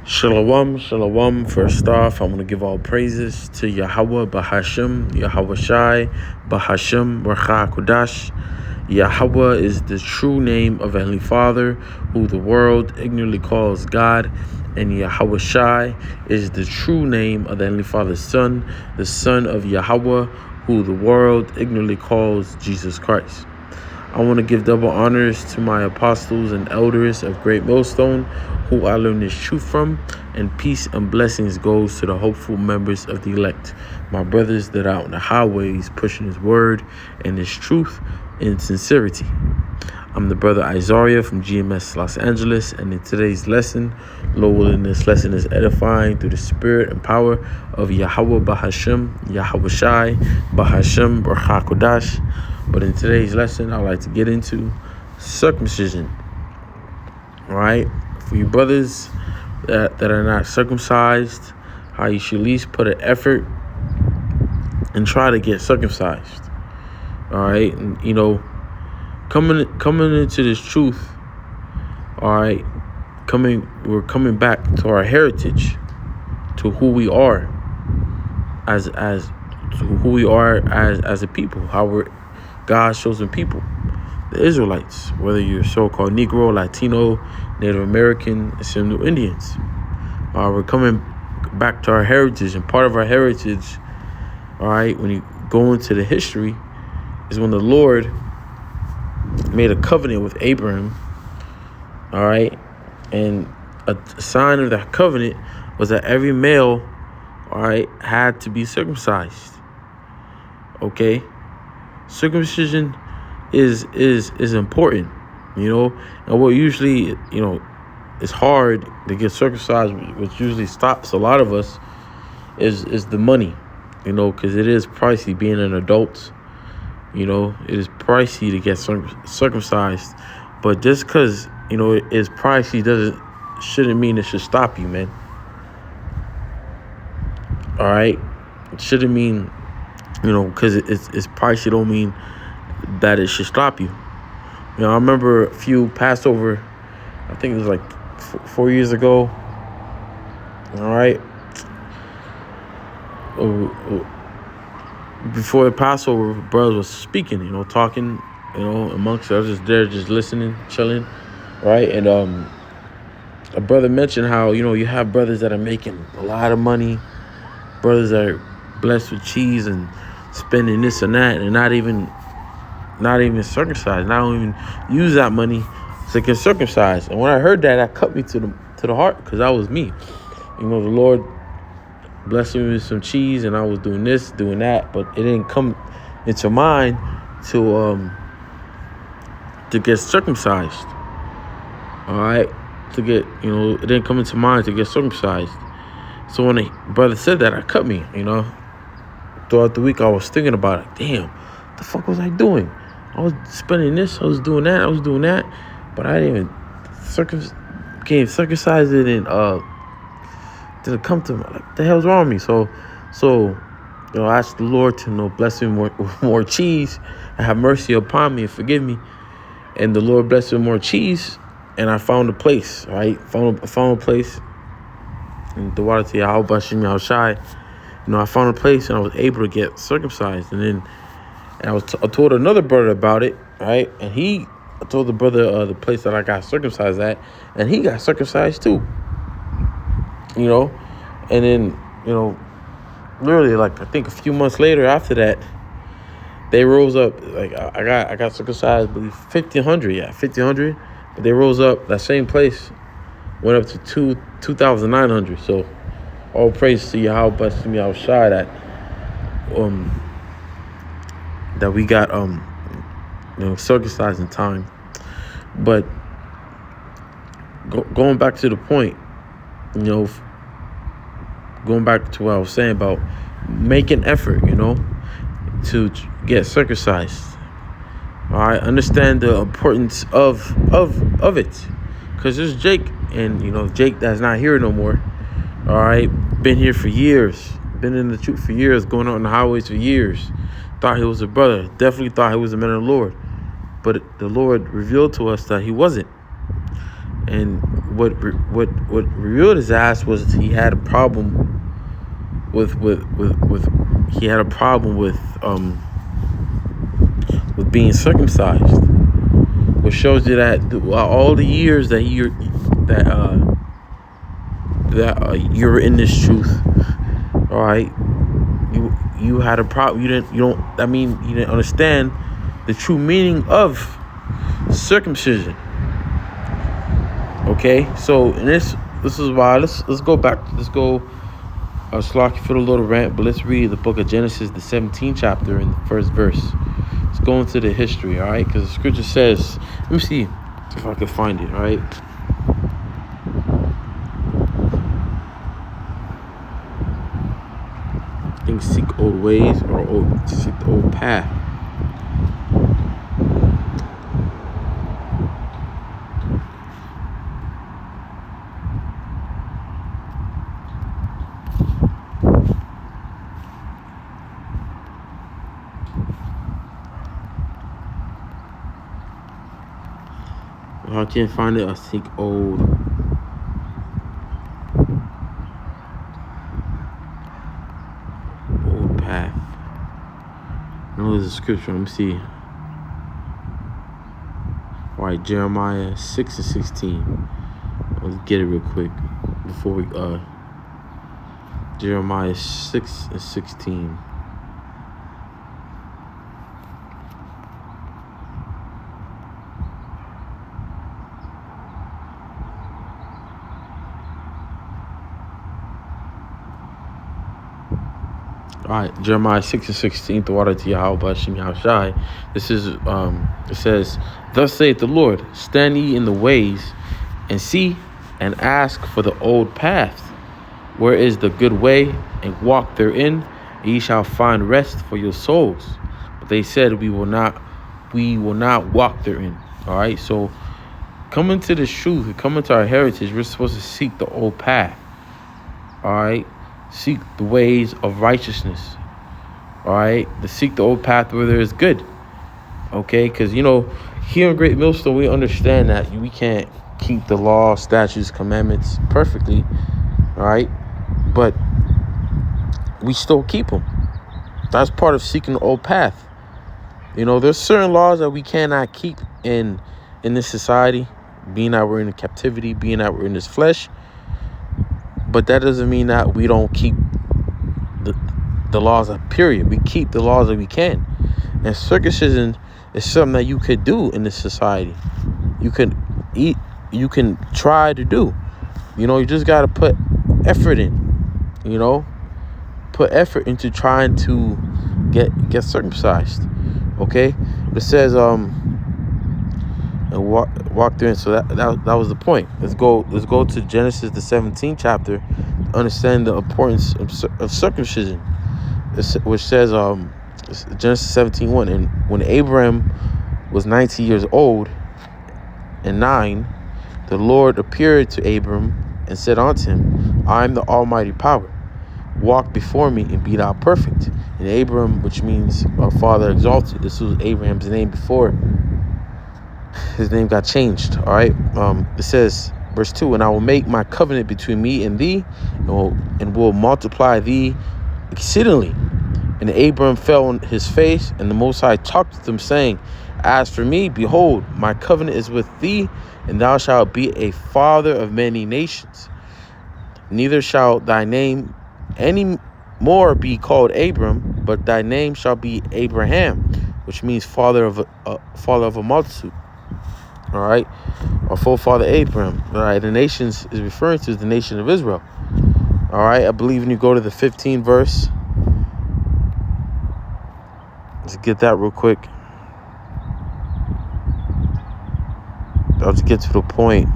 Shalom, shalom. First off, I want to give all praises to Yahweh Bahashim, Yahweh Shai, Bahashim, Racha Kodash. Yahweh is the true name of Heavenly Father, who the world ignorantly calls God, and Yahweh Shai is the true name of the Heavenly Father's Son, the Son of Yahweh, who the world ignorantly calls Jesus Christ. I want to give double honors to my apostles and elders of Great Millstone, who I learned this truth from, and peace and blessings goes to the hopeful members of the elect, my brothers that are out on the highways pushing his word and his truth in sincerity. I'm the brother Isaiah from GMS Los Angeles, and in today's lesson, Lord willing, this lesson is edifying through the spirit and power of Yahweh Bahashim, Yahweh Shai, Bahashim, Racha Kodash. But in today's lesson, I'd like to get into circumcision. All right? For you brothers that are not circumcised, how you should at least put an effort and try to get circumcised. All right? And, coming into this truth, all right, we're coming back to our heritage, to who we are as a people, how we're God's chosen people, the Israelites, whether you're so-called Negro, Latino, Native American, and some New Indians. We're coming back to our heritage, and part of our heritage, all right, when you go into the history, is when the Lord made a covenant with Abraham, all right, and a sign of that covenant was that every male, all right, had to be circumcised. Okay, circumcision is important, and what usually, is hard to get circumcised, which usually stops a lot of us, is the money, because it is pricey being an adult. It is pricey to get circumcised, but just because, it is pricey shouldn't mean it should stop you, man. All right? It shouldn't mean, because it's pricey don't mean that it should stop you. I remember a few Passover, I think it was like 4 years ago, all right? Before the Passover, brothers was speaking, talking, amongst us, just there, just listening, chilling, right? And a brother mentioned how, you have brothers that are making a lot of money, brothers that are blessed with cheese and spending this and that, and not even circumcised, not even use that money to get circumcised. And when I heard that, that cut me to the heart, because that was me. The Lord blessed me with some cheese, and I was doing this, doing that, but it didn't come into mind to get circumcised. All right, to get, it didn't come into mind to get circumcised. So when the brother said that, it cut me. Throughout the week, I was thinking about it. Damn, what the fuck was I doing? I was spending this, I was doing that, but I didn't even became circumcised, and didn't come to me. Like, the hell's wrong with me? So I asked the Lord to bless me with more cheese and have mercy upon me and forgive me. And the Lord blessed me with more cheese, and I found a place, right? Found a place in the water to Yahweh Bashim Yahweh Shai. I found a place, and I was able to get circumcised. And then I told another brother about it, right? And I told the brother the place that I got circumcised at, and he got circumcised too. And then, literally, like, I think a few months later after that, they rose up. Like, I got circumcised, I believe, 1,500, but they rose up, that same place went up to 2,900. So all praise to Yahweh Bashim Yahweh Shai that we got circumcised in time. But going back to the point, going back to what I was saying about making effort, to get circumcised. All right, understand the importance of it, because there's Jake, and Jake that's not here no more. All right, been here for years, been in the truth for years, going on the highways for years. Thought he was a brother, definitely thought he was a man of the Lord, but the Lord revealed to us that he wasn't. And what revealed his ass was he had a problem with he had a problem with being circumcised, which shows you that all the years that you're in this truth, all right, you had a problem. You didn't understand the true meaning of circumcision. Okay, so in this is why let's go back. Let's go. Slocky for the little rant, but let's read the book of Genesis, the 17th chapter, and the first verse. Let's go into the history, all right? Because the scripture says, let me see if I can find it, all right? I think seek old ways or seek the old path. If I can't find it, I seek old path. I know there's a scripture. Let me see. All right, Jeremiah 6:16. Let's get it real quick before we Jeremiah 6:16. All right, Jeremiah 6:16. The water to Yahweh Shem Yahushai. This is it says, "Thus saith the Lord: Stand ye in the ways, and see, and ask for the old path, where is the good way, and walk therein, and ye shall find rest for your souls. But they said, we will not walk therein." All right, so coming to this truth, coming to our heritage, we're supposed to seek the old path. All right, seek the ways of righteousness. All right, to seek the old path where there is good. Okay, because here in Great Millstone, we understand that we can't keep the law, statutes, commandments perfectly. All right, but we still keep them. That's part of seeking the old path. There's certain laws that we cannot keep in this society, being that we're in captivity, being that we're in this flesh. But that doesn't mean that we don't keep the laws of period. We keep the laws that we can. And circumcision is something that you could do in this society. You can eat, you can try to do. You just got to put effort in. Put effort into trying to get circumcised. Okay? It says and walk therein. So that was the point. Let's go to Genesis the 17th chapter to understand the importance of circumcision. Which says Genesis 17:1, and when Abraham was 90 years old and 9, the Lord appeared to Abram and said unto him, I am the Almighty Power. Walk before me and be thou perfect. And Abram, which means Father exalted. This was Abraham's name before his name got changed. All right. It says, verse 2, and I will make my covenant between me and thee, and will multiply thee exceedingly. And Abram fell on his face, and the Most High talked with him, saying, as for me, behold, my covenant is with thee, and thou shalt be a father of many nations. Neither shall thy name any more be called Abram, but thy name shall be Abraham, which means father of a multitude. All right, our forefather Abraham. All right, the nations is referring to the nation of Israel. All right, I believe when you go to the 15th verse, let's get that real quick. I'll just get to the point.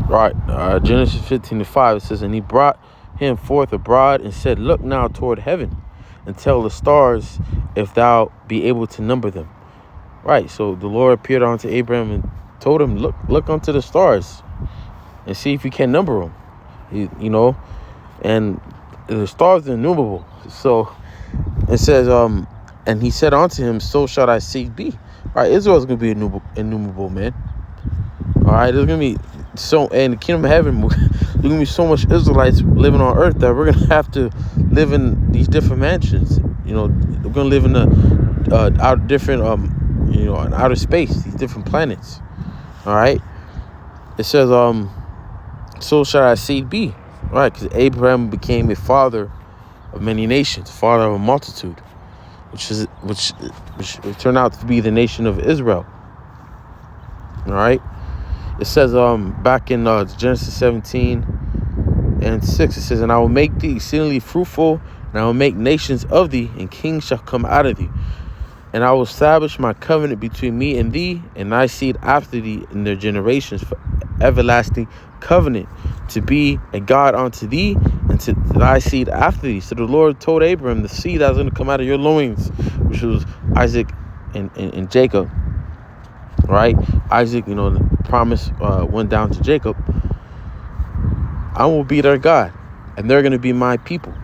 Right. Genesis 15:5, it says, and he brought him forth abroad and said, look now toward heaven and tell the stars if thou be able to number them. Right. So the Lord appeared unto Abraham and told him, look unto the stars and see if you can number them. And the stars are innumerable. So it says, and he said unto him, so shall thy seed be. Right. Israel's going to be innumerable, man. All right. There's going to be in the kingdom of heaven, there's going to be so much Israelites living on earth that we're going to have to live in these different mansions. We're going to live in in outer space, these different planets. All right. It says, so shall thy seed be. Right. Because Abraham became a father of many nations, father of a multitude, which turned out to be the nation of Israel. All right. It says back in Genesis 17:6, it says, and I will make thee exceedingly fruitful, and I will make nations of thee, and kings shall come out of thee. And I will establish my covenant between me and thee, and thy seed after thee in their generations, for everlasting covenant, to be a God unto thee, and to thy seed after thee. So the Lord told Abraham, the seed that was going to come out of your loins, which was Isaac and Jacob. Right? Isaac, the promise went down to Jacob. I will be their God, and they're going to be my people.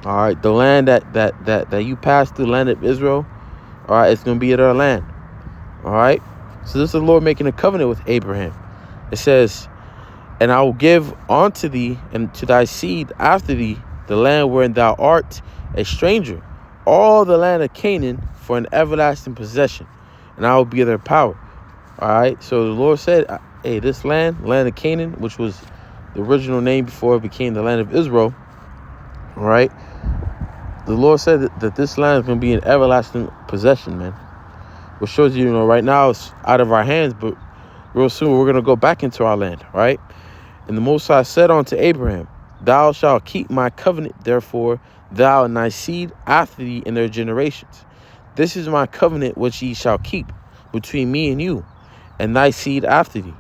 All right? The land that you pass through, the land of Israel, all right, it's going to be their land. All right? So this is the Lord making a covenant with Abraham. It says, and I will give unto thee and to thy seed after thee the land wherein thou art a stranger, all the land of Canaan for an everlasting possession, and I will be their power. All right. So the Lord said, hey, this land of Canaan, which was the original name before it became the land of Israel. All right. The Lord said that this land is going to be an everlasting possession, man. Which shows you, right now it's out of our hands, but real soon we're going to go back into our land. Right. And the Most High said unto Abraham, thou shalt keep my covenant, therefore, thou and thy seed after thee in their generations. This is my covenant which ye shall keep between me and you, and thy seed after thee.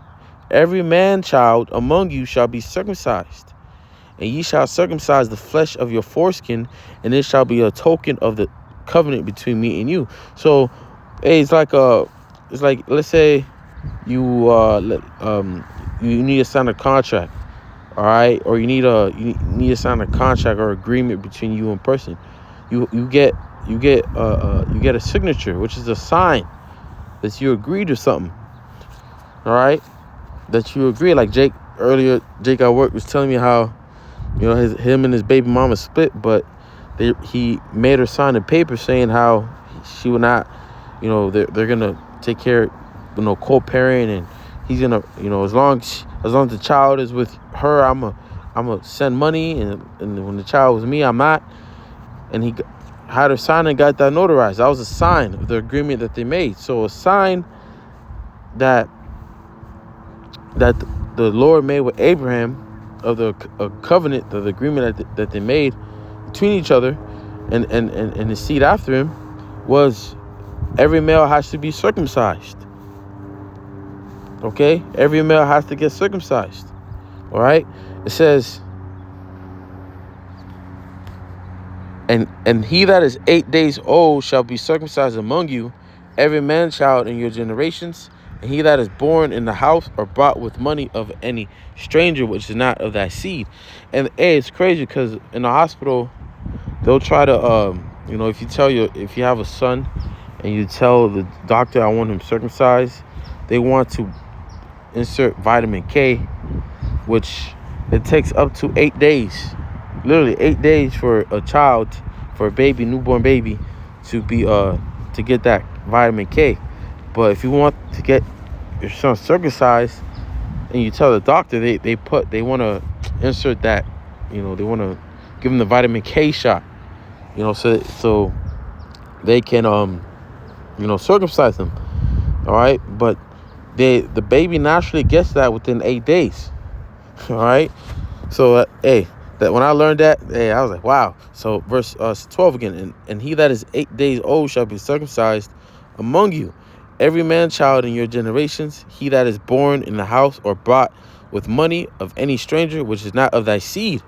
Every man child among you shall be circumcised, and ye shall circumcise the flesh of your foreskin, and it shall be a token of the covenant between me and you. So, hey, it's like let's say you need to sign a contract, all right, or you need to sign a contract or agreement between you and person. You get a signature, which is a sign that you agreed to something. All right, that you agree. Like Jake at work was telling me how, him and his baby mama split, but he made her sign a paper saying how she would not, they're gonna take care, co-parent, and he's gonna, as long as the child is with her, I'm gonna send money, and when the child was me, I'm not. And he had her sign and got that notarized. That was a sign of the agreement that they made. So a sign that the Lord made with Abraham of the covenant, of the agreement that they made between each other and the seed after him, was every male has to be circumcised. Okay? Every male has to get circumcised. All right? It says, and he that is 8 days old shall be circumcised among you, every man child in your generations, and he that is born in the house or bought with money of any stranger which is not of thy seed. And hey, it's crazy because in the hospital, they'll try to, if you have a son and you tell the doctor, I want him circumcised, they want to insert vitamin K, which it takes up to 8 days, literally 8 days for a child, for a baby, newborn baby, to be to get that vitamin K. But if you want to get your son circumcised and you tell the doctor, they want to insert that, they want to give him the vitamin K shot, so they can circumcise him. All right, but the baby naturally gets that within 8 days. All right, so that when I learned that, I was like, wow. So verse 12 again, and he that is 8 days old shall be circumcised among you, every man child in your generations, he that is born in the house or bought with money of any stranger which is not of thy seed.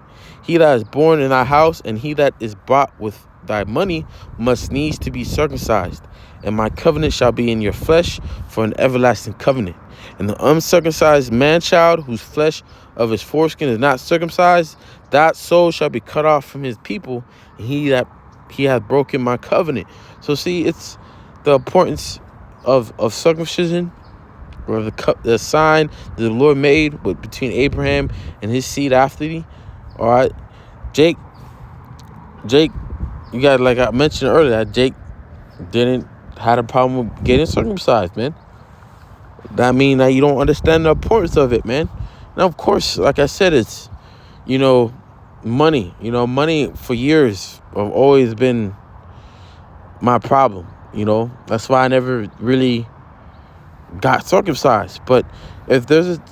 He that is born in thy house, and he that is bought with thy money, must needs to be circumcised. And my covenant shall be in your flesh for an everlasting covenant. And the uncircumcised man-child, whose flesh of his foreskin is not circumcised, that soul shall be cut off from his people, and he hath broken my covenant. So see, it's the importance of circumcision, or the sign that the Lord made between Abraham and his seed after thee. All right, Jake, you got, like I mentioned earlier, that Jake had a problem with getting circumcised, man. That mean that you don't understand the importance of it, man. Now, of course, like I said, it's, money. Money for years have always been my problem. That's why I never really got circumcised. But if there's a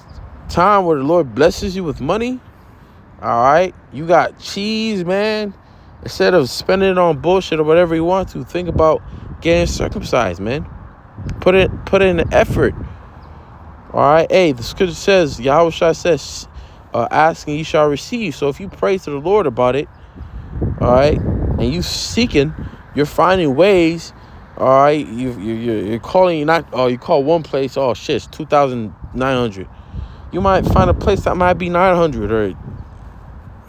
time where the Lord blesses you with money, all right, you got cheese, man. Instead of spending it on bullshit or whatever you want to, think about getting circumcised, man. Put in the effort. All right. Hey, the scripture says, Yahushua says, ask and you shall receive. So if you pray to the Lord about it, all right, and you seeking, you're finding ways. All right, you're calling. You call one place. Oh shit, it's 2,900. You might find a place that might be 900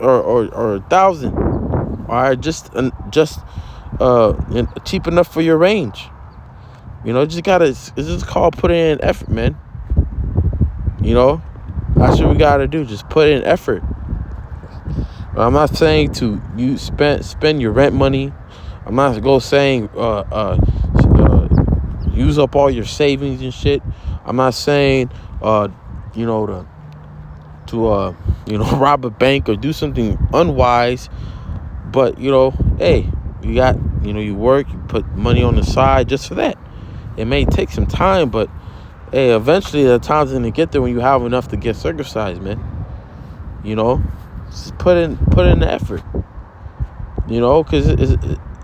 or 1,000. All right, just cheap enough for your range. It's just called putting in effort, man. That's what we gotta do. Just put in effort. I'm not saying you spend your rent money. I'm not saying use up all your savings and shit. I'm not saying to rob a bank or do something unwise. But hey, you got you work, you put money on the side just for that. It may take some time, but hey, eventually the time's gonna get there when you have enough to get circumcised, man. Just put in the effort. Because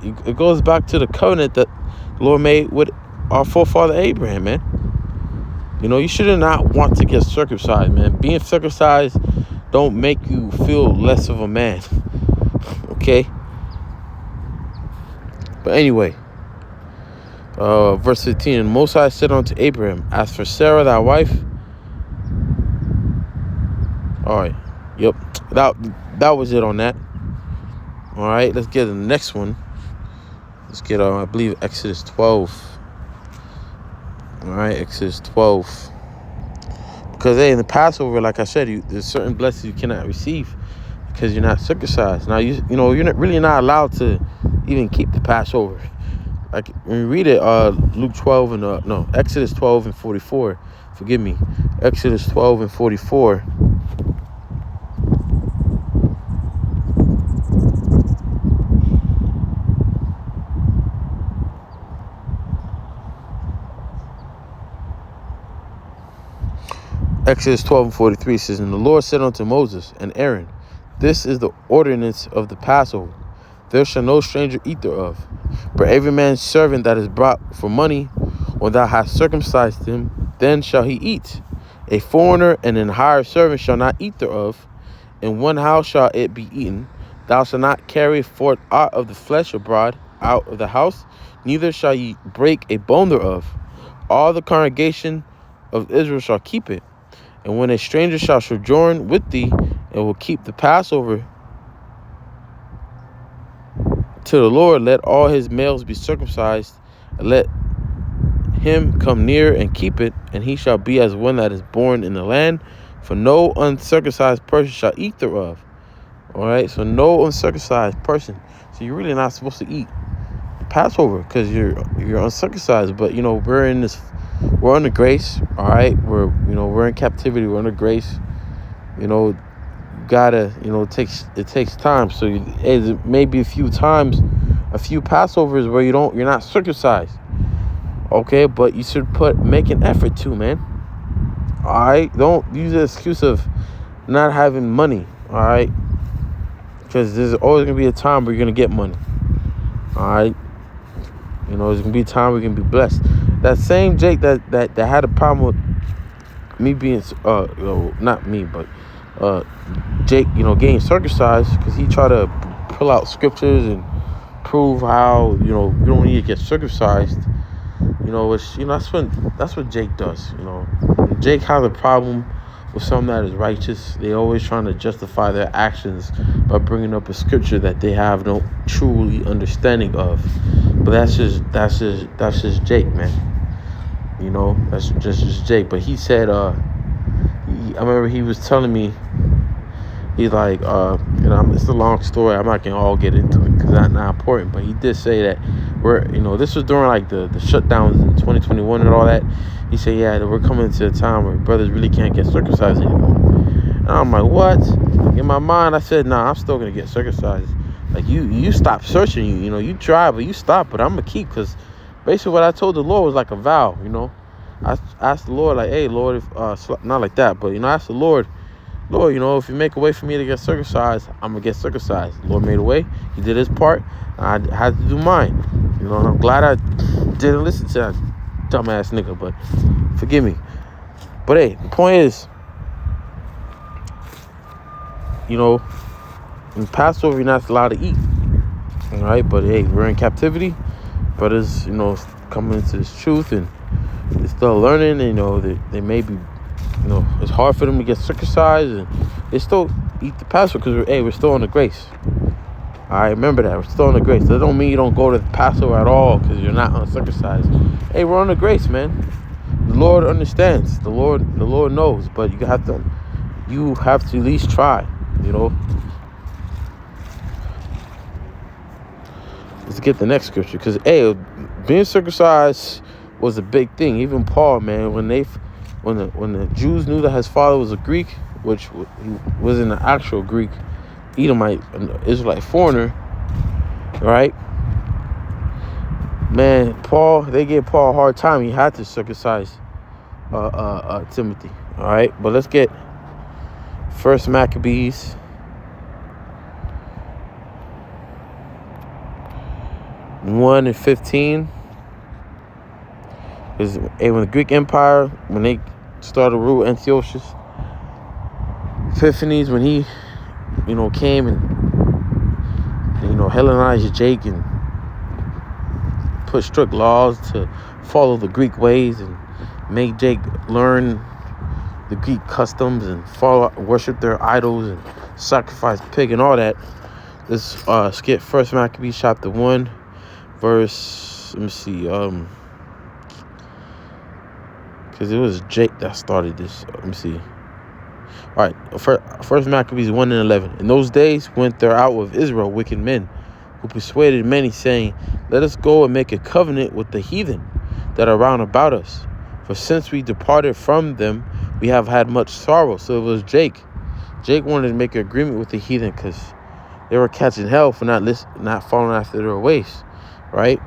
it goes back to the covenant that the Lord made with our forefather Abraham, man. You should not want to get circumcised, man. Being circumcised don't make you feel less of a man. Okay? But anyway, verse 15, and Most High said unto Abraham, as for Sarah thy wife. All right. Yep. That was it on that. All right. Let's get to the next one. Let's get, I believe, Exodus 12. All right. Exodus 12. Because, hey, in the Passover, like I said, there's certain blessings you cannot receive because you're not circumcised. Now, you're really not allowed to even keep the Passover. Like, when you read it, Luke 12 and, Exodus 12 and 44. Forgive me. Exodus 12 and 44. Exodus 12 and 43 says, and the Lord said unto Moses and Aaron, this is the ordinance of the Passover. There shall no stranger eat thereof. But every man's servant that is brought for money, when thou hast circumcised him, then shall he eat. A foreigner and an hired servant shall not eat thereof. In one house shall it be eaten. Thou shalt not carry forth aught of the flesh abroad out of the house, neither shall ye break a bone thereof. All the congregation of Israel shall keep it. And when a stranger shall sojourn with thee, and will keep the Passover to the Lord, let all his males be circumcised, and let him come near and keep it, and he shall be as one that is born in the land. For no uncircumcised person shall eat thereof. All right, so no uncircumcised person. So you're really not supposed to eat Passover because you're uncircumcised. But we're under grace. All right, we're in captivity. We're under grace. Gotta it takes time. So it may be a few Passovers where you're not circumcised. Okay, but you should make an effort to, man. All right, don't use the excuse of not having money. All right, because there's always gonna be a time where you're gonna get money. All right, there's gonna be a time where you're gonna be blessed. That same Jake that had a problem me being not me, but Jake, getting circumcised, because he tried to pull out scriptures and prove how you don't need to get circumcised. Which that's what Jake does. When Jake has a problem with something that is righteous, they always trying to justify their actions by bringing up a scripture that they have no truly understanding of. But that's just Jake, man. That's just Jake. But he said, I remember he was telling me, he's like, it's a long story. I'm not gonna all get into it because that's not important. But he did say that this was during like the shutdowns in 2021 and all that. He said, yeah, that we're coming to a time where brothers really can't get circumcised anymore. And I'm like, what? In my mind, I said, nah, I'm still gonna get circumcised. Like you stop searching, you try, but you stop. But I'm gonna keep, because basically what I told the Lord was like a vow. I asked the Lord, like, hey, Lord, if not like that, but I asked the Lord, if you make a way for me to get circumcised, I'm gonna get circumcised. The Lord made a way. He did his part. I had to do mine. And I'm glad I didn't listen to that dumbass nigga, but forgive me. But hey, the point is, in Passover, you're not allowed to eat. All right, but hey, we're in captivity. Brothers, coming into this truth, and they're still learning. They may be, it's hard for them to get circumcised, and they still eat the Passover because we're still in the grace. I remember that. We're still in the grace. That don't mean you don't go to the Passover at all because you're not uncircumcised. Hey, we're on the grace, man. The Lord understands. The Lord knows. But you have to at least try. Let's get the next scripture, because being circumcised was a big thing. Even Paul, man, when the Jews knew that his father was a Greek, which he wasn't an actual Greek, Edomite, an Israelite foreigner, right? Man, they gave Paul a hard time. He had to circumcise Timothy. All right, but let's get 1 Maccabees 1:15. Because when the Greek Empire, when they started to rule Antiochus Epiphanes, when he came and Hellenized Jake and put strict laws to follow the Greek ways and make Jake learn the Greek customs and worship their idols and sacrifice pig and all that. Let's skip 1 Maccabees chapter 1, verse, let me see, because it was Jake that started this. Let me see. All right, First Maccabees 1:11. In those days went there out with Israel wicked men, who persuaded many, saying, let us go and make a covenant with the heathen that are round about us. For since we departed from them, we have had much sorrow. So it was Jake. Jake wanted to make an agreement with the heathen because they were catching hell for not following after their ways, right?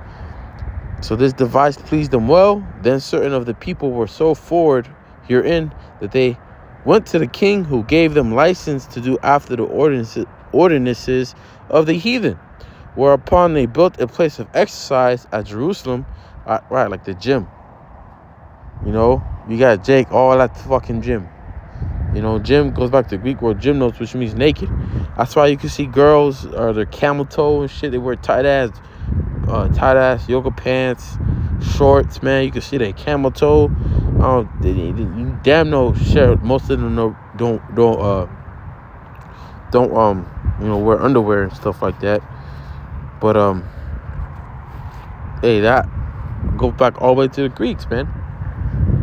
So this device pleased them well. Then certain of the people were so forward herein that they went to the king, who gave them license to do after the ordinances of the heathen. Whereupon they built a place of exercise at Jerusalem, right, like the gym. You got Jake all at the fucking gym. Gym goes back to the Greek word gymnos, which means naked. That's why you can see girls or their camel toe and shit. They wear tight ass yoga pants, shorts, man. You can see their camel toe. You damn no sure most of them don't wear underwear and stuff like that. But hey, that go back all the way to the Greeks, man.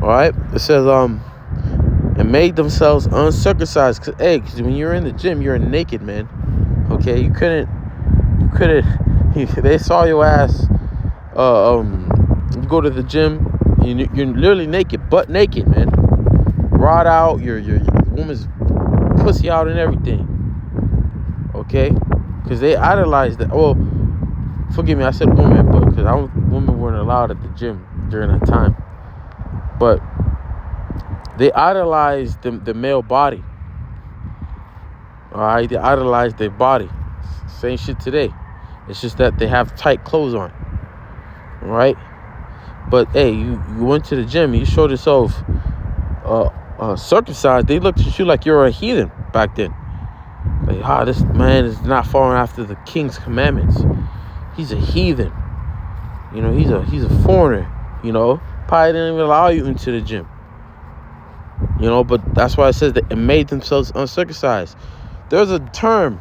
All right, it says and made themselves uncircumcised. Cause when you're in the gym, you're naked, man. Okay, you couldn't. They saw your ass. You go to the gym, you're literally naked, butt naked, man. Rod out, your woman's pussy out and everything. Okay, because they idolized that. Well, forgive me, I said woman, but because women weren't allowed at the gym during that time. But they idolized the male body. All right, they idolized their body. Same shit today. It's just that they have tight clothes on. All right. But hey, you went to the gym and you showed yourself circumcised, they looked at you like you're a heathen back then. Like, this man is not following after the king's commandments. He's a heathen. You know, he's a foreigner. You know, probably didn't even allow you into the gym. You know, but that's why it says that it made themselves uncircumcised. There's a term,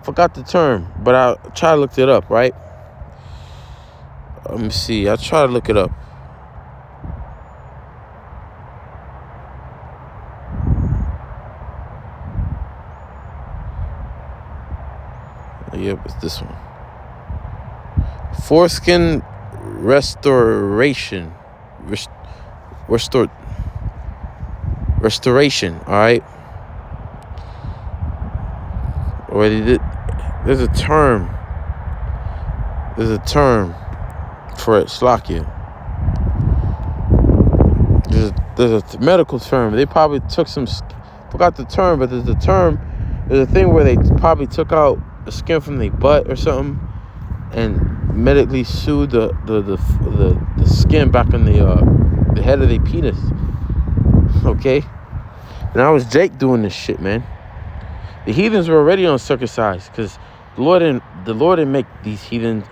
forgot the term, but I'll try to look it up, right? Let me see. I'll try to look it up. Yep, it's this one. Foreskin restoration. Restoration, all right? There's a term. There's a term for it, Slakia. There's a medical term. They probably took forgot the term, but there's a thing where they probably took out the skin from their butt or something and medically sewed the skin back on the head of their penis. Okay? And that was Jake doing this shit, man. The heathens were already uncircumcised because the Lord didn't make these heathens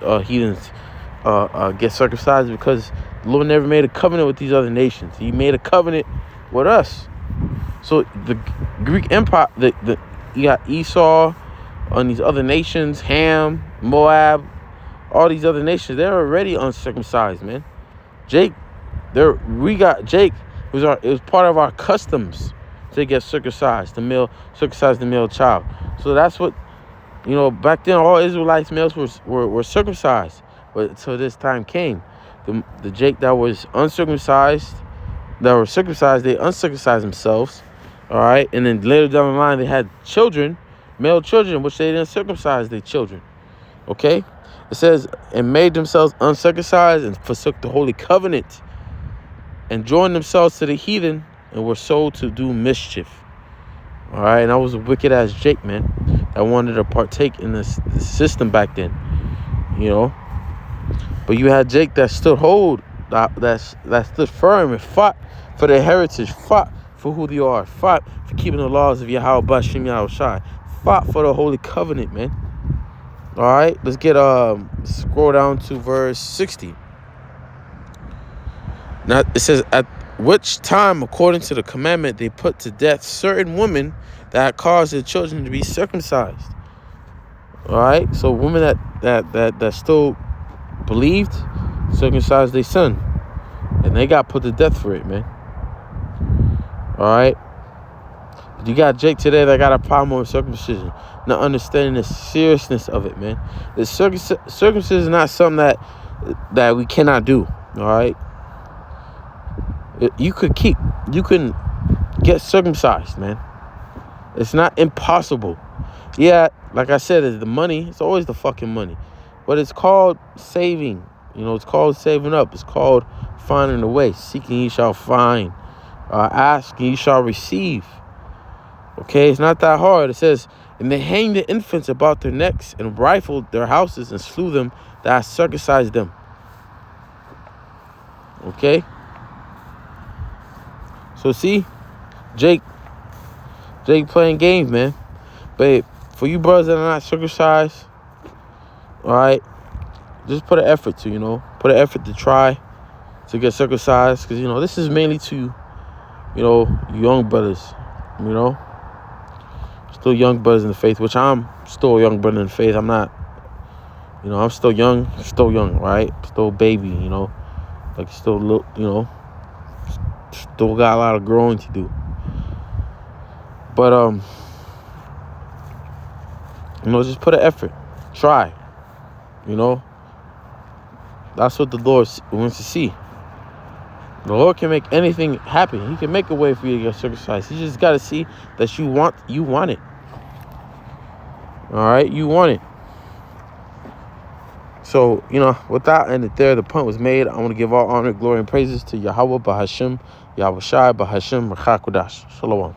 get circumcised because the Lord never made a covenant with these other nations. He made a covenant with us. So the Greek Empire, you got Esau on these other nations, Ham, Moab, all these other nations, they're already uncircumcised, man. Jake, it was part of our customs to get circumcised, circumcise the male child. So that's what, you know, back then all Israelites males were circumcised. But until this time came, the Jake that was uncircumcised, that were circumcised, they uncircumcised themselves. All right, and then later down the line they had children, male children, which they didn't circumcise their children. Okay, it says, and made themselves uncircumcised and forsook the holy covenant and joined themselves to the heathen and were sold to do mischief. All right, and I was a wicked ass Jake, man, that wanted to partake in this system back then, you know. But you had Jake that stood that stood firm and fought for their heritage, fought for who they are, fought for keeping the laws of Yahweh Bashim Yahushai, fought for the holy covenant, man. All right, let's scroll down to verse 60. Now it says, at which time, according to the commandment, they put to death certain women that had caused their children to be circumcised. All right, so women that still believed, circumcised their son, and they got put to death for it, man. All right, you got Jake today that got a problem with circumcision, not understanding the seriousness of it, man. The circumcision is not something that we cannot do. All right, you can get circumcised, man. It's not impossible. Yeah, like I said, it's the money. It's always the fucking money. But it's called saving. You know, it's called saving up. It's called finding a way. Seeking, ye shall find. Ask, and ye shall receive. Okay, it's not that hard. It says, and they hanged the infants about their necks and rifled their houses and slew them that circumcised them. Okay? So see, Jake playing games, man. But for you brothers that are not circumcised, all right, just put an effort to try to get circumcised, because, you know, this is mainly to, you know, young brothers, you know, still young brothers in the faith, which I'm still a young brother in the faith. I'm not, you know, I'm still young, right? Still a baby, you know, like still look, you know, still got a lot of growing to do. But, you know, just put an effort, try, you know, that's what the Lord wants to see. The Lord can make anything happen. He can make a way for you to get circumcised. You just got to see that you want it. All right, you want it. So, you know, with that ended there, the point was made. I want to give all honor, glory, and praises to Yahweh Bahashim, Yahushai Bahashim, Rachakodash. Shalom.